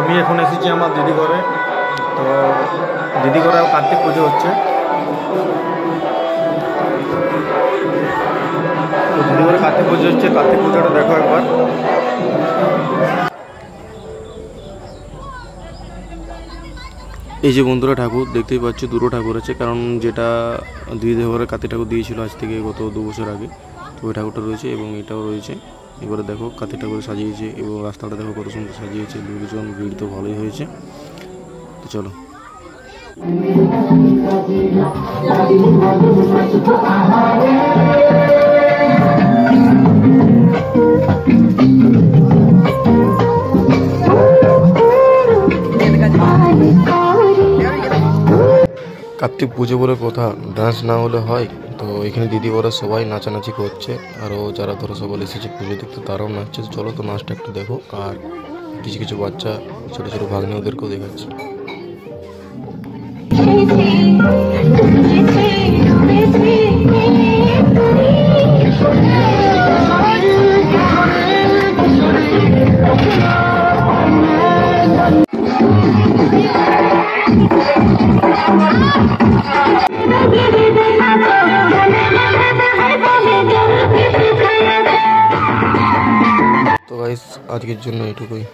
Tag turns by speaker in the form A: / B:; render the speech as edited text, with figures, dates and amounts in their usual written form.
A: আমি এখন এসেছি আমার দিদি ঘরে। তো দিদি ঘরে কার্তিক পুজো হচ্ছে। তো দিদি ঘরে কার্তিক পুজো হচ্ছে, কার্তিক পুজোটা দেখো একবার। এই যে বন্ধুরা ঠাকুর দেখতেই পাচ্ছ, দুটো ঠাকুর আছে, কারণ যেটা দিদি ঘরে কার্তিক ঠাকুর দিয়েছিল আজ থেকে গত 2 বছর আগে, তো ওই ঠাকুরটা রয়েছে এবং এটাও রয়েছে। এবারে দেখো কার্তিক ঠাকুর সাজিয়েছে এবং রাস্তাটা দেখো কত সুন্দর সাজিয়েছে, লোকজন ভিড় তো ভালোই হয়েছে। তো চলো। কার্তিক পুজো বলে কথা, ডান্স না হলে হয়? তো এখানে দিদি ওরা সবাই নাচানাচি করছে, আরও যারা ধরো সবাই এসেছে পুজো দেখতে তারাও নাচছে। চলো তো নাচটা একটু দেখো। আর কিছু কিছু বাচ্চা ছোটো ছোটো ভাগ্নে ওদেরকেও দেখাচ্ছে। তো গাইস আজকের জন্য এটুকুই।